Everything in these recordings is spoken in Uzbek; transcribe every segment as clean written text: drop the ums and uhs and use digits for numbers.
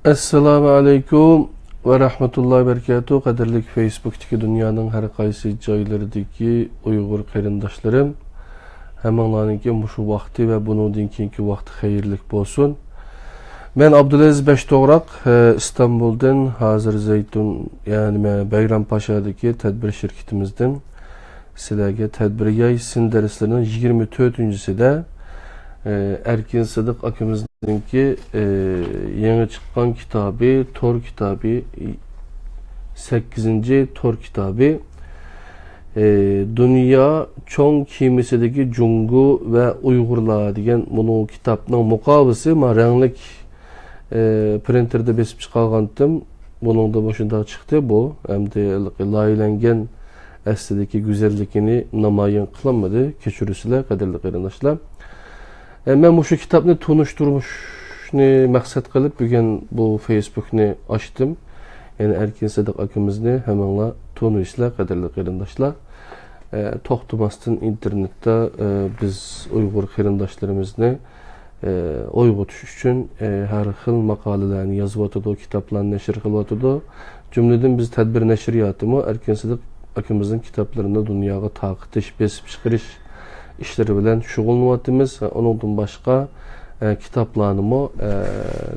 Assalamu alaikum ve rahmetullahi berekatuhu. Qadirlik Facebook'taki dünyanın her qaysı joylaridagi Uyghur qarindoshlarım, hammalarınki muşu vaqti ve bundan keyingi vaqti xayrlik bolsun. Ben Abdulaziz Beştoğrak, İstanbul'dan hazır Zeytun, yani Bayrampaşa'daki tedbir şirketimizden sizlarga tedbirga sizin derslerinin 24-sida Erkin Sıdık akimizdeki yeni çıkan kitabı, Tor kitabı, 8. Tor kitabı, Dünya Çoğun Kimisideki Cungu ve Uygurlar diyen bunun kitabının mukavvisi renklik printer'de besip çıkargandım. Bunun da başında çıktı bu. Hem de layılengen aslındaki güzellikini namayın kılınmadı. Keçürüsüyle kaderli qarindoshlar. Ben bu kitabını tanıştırmışını maksat kılıp bugün bu Facebook'ni açtım. Yani Erkin Sıdık akimizni hemenla tanışla kaderli qarindoshlar. Toxtumasdan internette biz Uyghur qarindoshlarimizni oyg'otish uchun har xil maqolalarni yozyapti, kitoblarni nashr qilyapti. Jumladan biz tadbir nashriyatimi Erkin Sıdık akimizning kitoblarini dunyoga taqitish, besib chiqarish işleri bilen şug'ullanıyapmiz. Ondan başka kitaplarını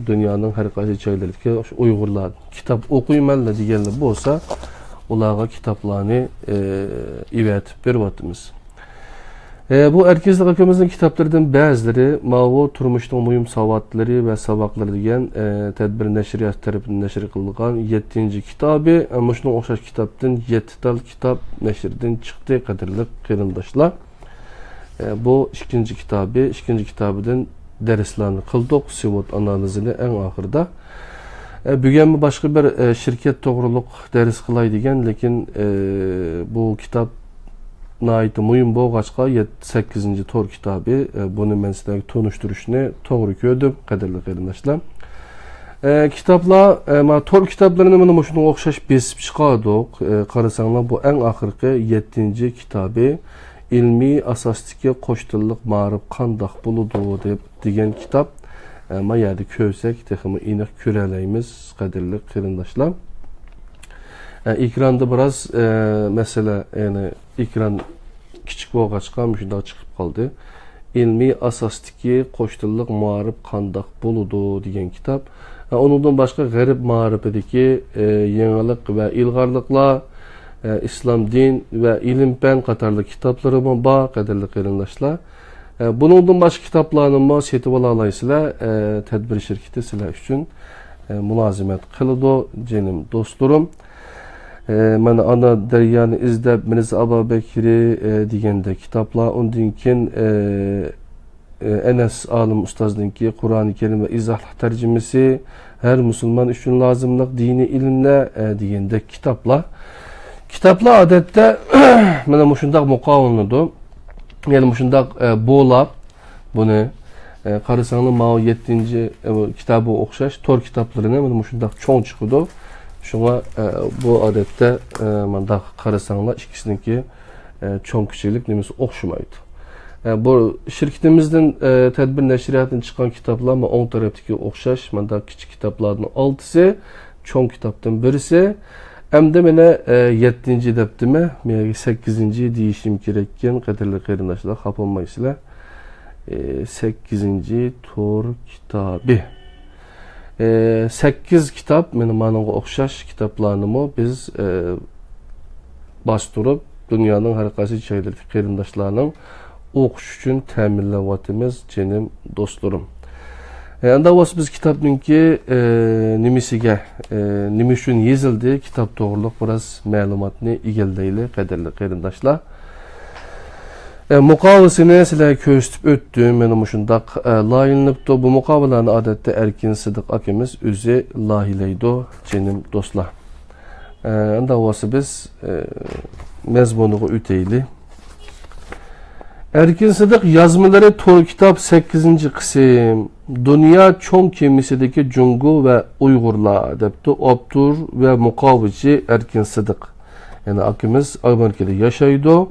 dünyanın her qaysi joylaridagi Uyg'urlar kitap o'qiymanlar deganlar bo'lsa, ularga kitaplarını ivetib beryapmiz. Bu Erkin Sıdık akimizning kitaplarından bazıları ma'vu turmushning muhim savatları ve sabaqları degan tadbir nashriyat tarafidan nashr qilingan 7. kitabı. Ama shunga o'xshash kitapdan 7 tal kitap nashrdan chiqdi, qadrli qarindoshlar. Bu ikinci kitabıdan derslerini kıldık, SWOT analizini en ahırda. Bugün başka bir şirket doğruluk ders kılay degen, lekin bu kitap naiti mühim boğaçqa 8. Tor kitabı, bunu ben size tanıştırışını doğru gördüm, kaderli qarindoshlar. Kitaplar, Tor kitaplarını bunu şuna o'xshash besib chiqardik. Qarasanlar bu en ahırki 7. kitabı. İlmi asasdaki qo'shtilliq ma'rif qandaq buludu degan kitap. Ama yerda ko'rsak, texmi aniq ko'ralaymiz, qadrli qarindoshlar. Ekranda biraz mesela yani ekran kichik bo'lg'achqa shunday chiqib qoldi. İlmi asasdaki qo'shtilliq ma'rif qandaq buludu degan kitap. Ondan başka g'arib ma'rifidagi yangilik ve ilg'orliklar, İslam din ve ilim pen qatarlı kitaplarım var, qadirli qarindoshlar. Bundan başka kitaplarını setib olaysizlar. Tadbir şirketi sizlar uchun mulozimat qiladi, jenim do'stlarim. Mana ana daryani izlab Mirza Abubakri deganda kitaplar, undan keyin Enes Alim ustozningki Qur'oni Karim ve izohli tarjimasi, her Müslüman uchun lozimliq dini ilmlar deganda kitaplar. Kitaplar adette mana mushundaq muqovlanadi. Yani mushundaq bo'lab buni qarasanlar ma'u 7. kitabı o'xshash Tor kitaplarını mana mushundaq cho'ng chiqadi. Shunga bu adette mandaq qarasanlar ikkisiniki cho'ng kichiklik nimasi o'xshamaydi. Bu şirketimizden tadbir nashriyatdan chiqqan kitaplar ma o'ng tarafdagi o'xshash mandaq kichik kitaplarning 6'si, cho'ng kitapdan birisi. Hem de mene 7. deptime, 8. deyişim gerekken qadirli qarindoshlar xafaolmaysizlar. 8. Tor kitabı. 8 kitap, meni mananga o'xshash kitaplarni biz bastırıp dünyanın her qaysi joylaridagi qarindoshlarning o'qish uchun ta'minlayapmiz, jenim do'stlarim. Anda biz kitapninki nimisiga, nima uchun yezildi, kitap to'g'riliq biraz ma'lumotni egaldayli, qadrli qarindoshlar. Muqovasini sizlarga ko'rsatib o'tdim. Mana shundaq layinlibdi. Bu muqovalarni odatda Erkin Sıdık akimiz o'zi layilaydi, jenim do'stlar. Anda biz mazmuniga o'taylik. Erkin Sıdık yazmaları Tor kitap 8. kısım. Dünya Çoğun Kimisideki Cungu ve Uygurlar depti Abdur ve Muqavvici Erkin Sıdık. Yani akimiz Amerika'da yaşaydı.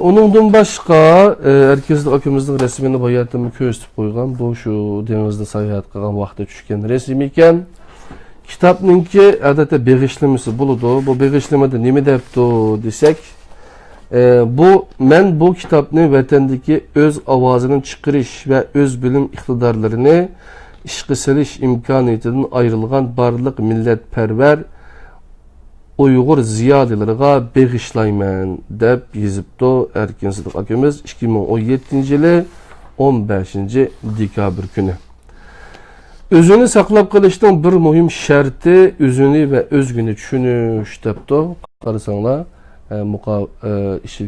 Onundan başqa Erkezli akımızın resmini bayatımı köstüp koygan. Bu şu denizde sayahat qilgan vaqtda tushgan resim ekan. Kitapninki adeta beg'ishlimisi buludu. Bu beg'ishlimada nima debdi desek, men bu kitapni vatandagi öz ovozini chiqarish va öz bilim iqtidorlarini ishga solish imkoniyatidan ayrilgan barliq millatparvar Uyghur ziyadileriga beg'ishlayman deb yozibdi Erkin Sidiq akamiz 2017 yili 15 dekabr kuni. Özünü saqlab qilishning bir muhim sharti özünü ve özgünü tushunish debdi. Qarasanglar,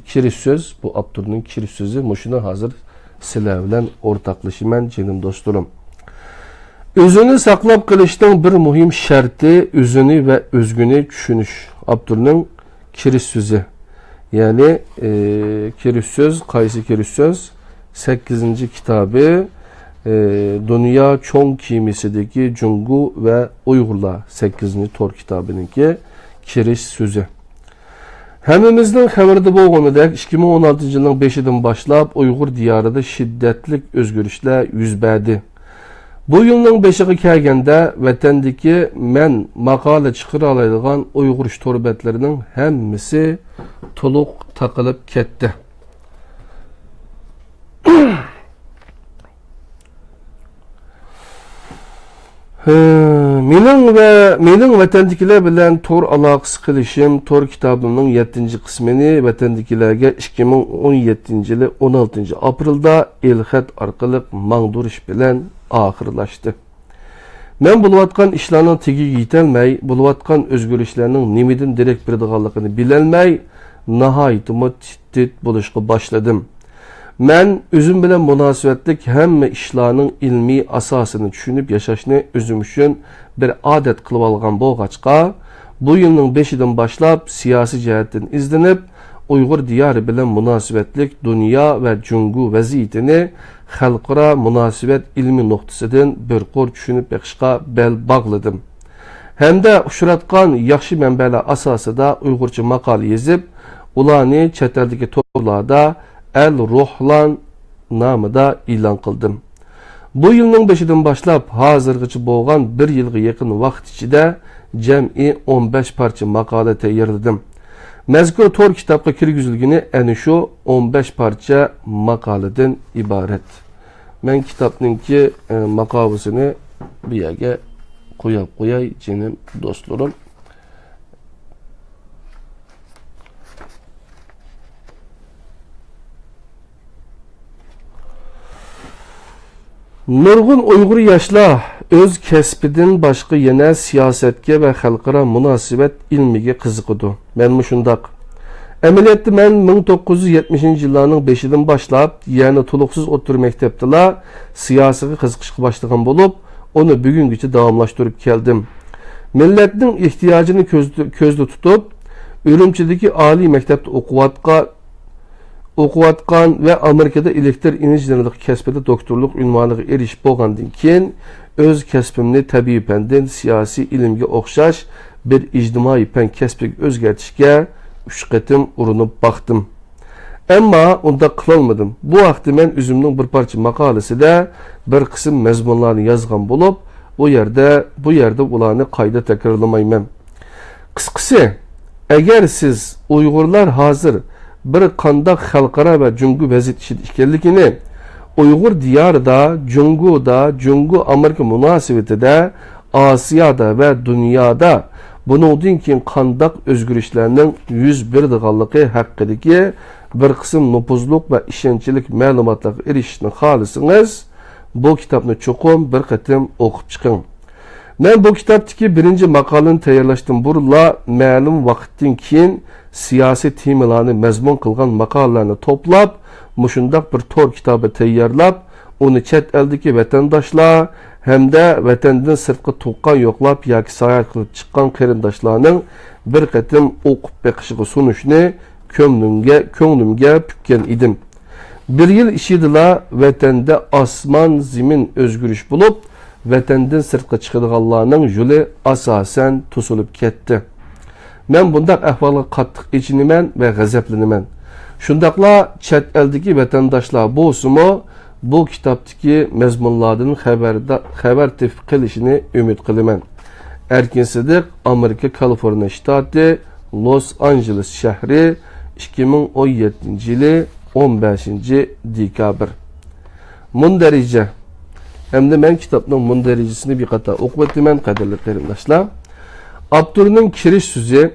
kirish söz, bu Abdurning kirish so'zi, mushuni hozir sizlar bilan o'rtoqlashaman, jinim do'stlarim. Özünü saqlab qilishning bir muhim sharti özünü ve özgünü tushunish. Abdurning kirish so'zi. Yani kirish söz, qaysi kirish söz? 8. kitabı Dünya Çoğ Kimisideki Jungu ve Uygurlar 8. Tor kitabınınki kirish sözü. Hemimizden xabarda bo'lganidek 2016 yılının 5'inden başlap Uygur diyarında şiddetlik özgürlükler yüz berdi. Bu yılın 5'i kelgende vatandaki men makale çıkıra alaydigan Uygur torbetlerinin hemmisi toluq takılıp ketdi. Mening vatandakilar bilan tor aloqasi qilishim, tor kitabımның 7. qismini vatandakilarga 2017 yili 16 aprelda elxat orqali mangdurish bilan oxirlashdi. Men bo'layotgan ishlarning tegiga yetolmay, bo'layotgan o'zgarishlarning nimadan derak beradiganligini bilolmay, nihoyatda titit bo'lishga boshladim. Men özüm bilan munosabatlik hamma ishlarning ilmiy asosini tushunib yashashni o'zim uchun bir odat qilib olgan bo'lg'achqa, bu yilning 5'idan boshlab siyosiy jihatdan izlanib, Uyg'ur diyori bilan munosabatlik dunyo va jungu vaziyatini xalqaro munosabat ilmiy nuqtasidan bir qo'r tushunib beqishga bel bog'ladim. Hamda uchratgan yaxshi manbalar asosida Uyg'urcha maqola yozib, ularni chet eldagi to'plarda El Ruhlan namida e'lon qildim. Bu yilning 5'idan boshlab hozirgacha bo'lgan 1 yilga yaqin vaqt ichida jam'i 15 parcha maqola tayyorladim. Mazkur tor kitobga kirgizilgani ana shu 15 parcha maqoladan iborat. Men kitobningki maqolasini bu yerga qo'yib qo'yay, jinim do'stlarim. Nurg'un Uyg'ur yoshlar o'z kasbidan boshqa yana siyosatga va xalqaro munosabat ilmiga qiziqadi. Men shundaq. Amaliyotda men 1970-yillarning 5'idan boshlab, ya'ni to'liqsiz o'rta maktabda siyosatga qiziqishga boshlagan bo'lib, uni bugungacha davomlashtirib keldim. Millatning ehtiyojini ko'zda tutib, Urumchidagi oliy maktabda o'qiyotgan ve Amerikada elektr injenerlik kasbida doktorluk unvoniga erishib bo'lgandan keyin o'z kasbimni tabiiy fandan siyosiy ilmga o'xshash bir ijtimoiy fan kasbiga o'zgartishga 3 qatim urinib baqdim. Ammo unda qilolmadim. Bu vaqtda men o'zimning bir parcha maqolasida bir qism mazmunlarni yozgan bo'lib, bu yerda ularni qayta takrorlamayman. Qisqasi, agar siz Uyg'urlar hozir bir qandaq xalqaro va jungu vaziyat ichida ekanligini, Uyg'ur diyorida, jungu Amerika munosabatida, Osiyoda va dunyoda bundan keyin qandaq o'zgarishlarning yuz beradiganligi haqidagi bir qism nupuzluq va ishonchli ma'lumotlarga erishishni xohlasangiz, bu kitobni cho'qim bir qatim o'qib chiqing. Men bu kitobdagi birinchi maqolani tayyorlashdan burunla ma'lum vaqtdan keyin siyosiy temalarni mazmun qilgan maqolalarni to'plab, mushundaq bir tor kitobi tayyorlab, uni chet eldagi vatandoshlar hamda vatandan sirtqa tuqqan yo'qlab yoki sayohat qilib chiqqan qarindoshlarning bir qatim o'qib beqishiga sunishni ko'nglimga pukkan edim. Bir yil ichida vatanda osmon zimin o'zgarish bo'lib, vatandan sirtqa chiqadiganlarning yo'li asosan to'silib ketdi. Men bundaq ahvolga qattiq echinaman va g'azablanaman. Şundaqla chet eldeki vatandaşlar bolsunmu bu kitapdaki mezmunlardan xabar tepib qilishini umid qilaman. Erkin Sidiq, Amerika Kaliforniya shtati, Los Angeles shahri, 2017 yili 15 dekabr. Mundarica. Hem de men kitapның mundaricasini bir qator o'qib o'taman, qadrli qarindoshlar. Abdurning kirish so'zi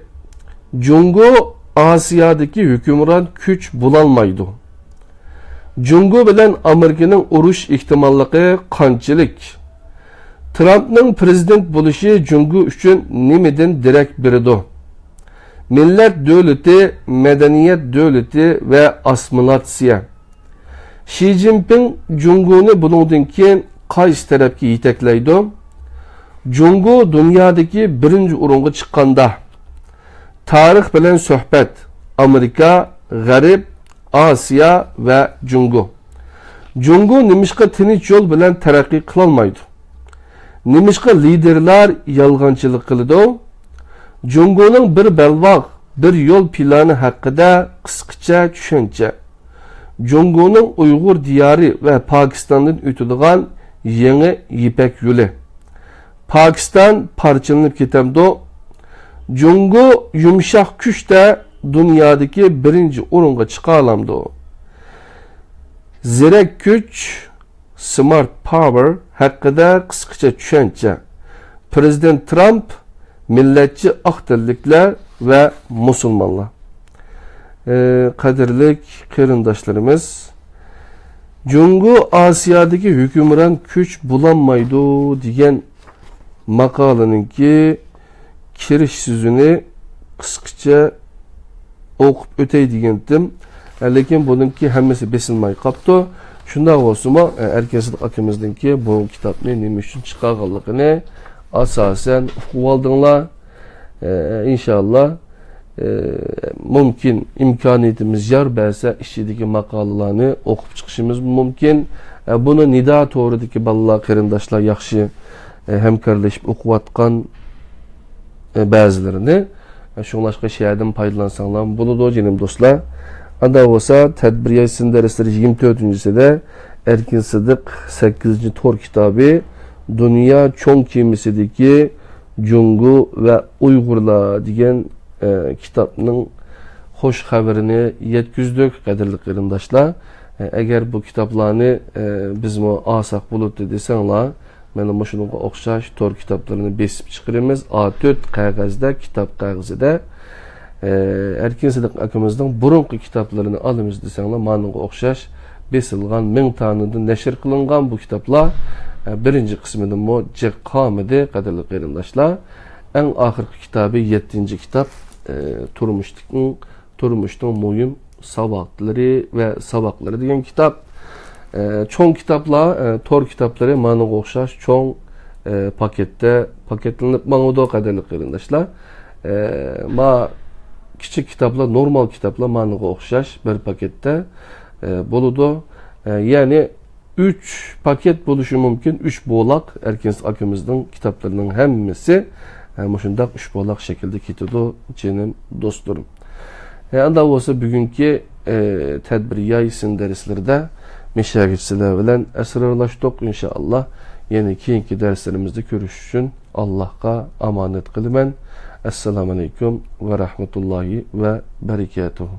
Jungo Asiyadagi hukmron kuch bo'lolmaydi. Jungo bilan Amerikaning urush ehtimolligi qanchalik? Trumpning prezident bo'lishi Jungo uchun nimadan derak beradi? Millat davlati, madaniyat davlati va assimilyatsiya. Xi Jinping Jungo'ni buningdan keyin qaysi tarafga yetaklaydi? Jungo dunyodagi birinchi o'ringa chiqqanda tarix bilan suhbat Amerika, G'arb, Osiyo va Jungo. Jungo nimishqa tinch yo'l bilan taraqqiy qila olmaydi? Nimishqa liderlar yolg'onchilik qiladi? Jungoning bir balvoq, bir yo'l plani haqida qisqacha tushuncha. Jungoning Uyg'ur diyori va Pokistondan o'tadigan yangi Ipak yo'li. Pokiston parchalanib ketamdi. Jungo yumshoq kuchda dunyodagi birinchi o'ringa chiqa olamdi. Zirak kuch, smart power haqida qisqacha tushuncha. Prezident Trump millatchi aqtilliklar va musulmonlar. Qadrli qarindoshlarimiz, Jungo Osiyodagi hukmron kuch bo'lolmaydi degan maqolaninki kirish so'zini qisqacha o'qib o'tay degandim. Lekin buningki hammasi besilmay qopti. Shunday bo'lsa-mu, Erkin Sidiq akamizningki bu kitobni nima uchun chiqarganligini asosan o'qib oldinglar. İnşallah mümkün imkaniyetimiz yer berse işçideki makalalarını okup çıkışımız mümkün. Bunu nida to'g'ridagi balalar, qarindoshlar yaxshi hamkorlashib o'qiyotgan ba'zilarini shunlashqa she'rdan foydalansanglar bo'ladi jinim do'stlar. Anda bo'lsa tadbir yasin darsleri 24-sida Erkin Sidiq 8-tor kitobi Dünya Cho'ng kemisidagi Jungo ve Uyg'urlar degan kitapның hoş xabarini yetkizdik, qadrli qarindoshlar. Agar bu kitaplarni bizmi olsak bo'ladi desanglar, mana shunga o'xshash tor kitaplarni besib chiqaramiz. A4 qog'ozda, kitap qog'ozida. Erkin Sidiq akamizning burunqi kitaplarini olamiz desanglar, mana o'xshash besilgan 1000 tanidan nashr qilingan bu kitaplar birinci kısmında muceqqamidi, qadrli qarindoshlar. En ahirki kitabı 7. kitap turmuşning muhim sabaqlari ve sabaqlari degan kitap. Çoğun kitaplar, tor kitapları mana o'xshash çoğun paketlanib mang'udi, qadrli qarindoshlar. Ma kichik kitaplar, normal kitaplar mana o'xshash bir paketda bo'ladi. Yani 3 paket bo'lishi mumkin. 3 bo'loq Erkin akamizning kitoblarining hammasi shunday 3 bo'loq shaklda ketadi, jinim do'stlarim. Anda bo'lsa bugungi tadbir yasin darslarda meshagirchilar bilan asrorlashdik inshaalloh. Yana keyingi darslarimizda ko'rish uchun Allohga omonat qilaman. Assalomu alaykum va rahmatullohi va barakatuh.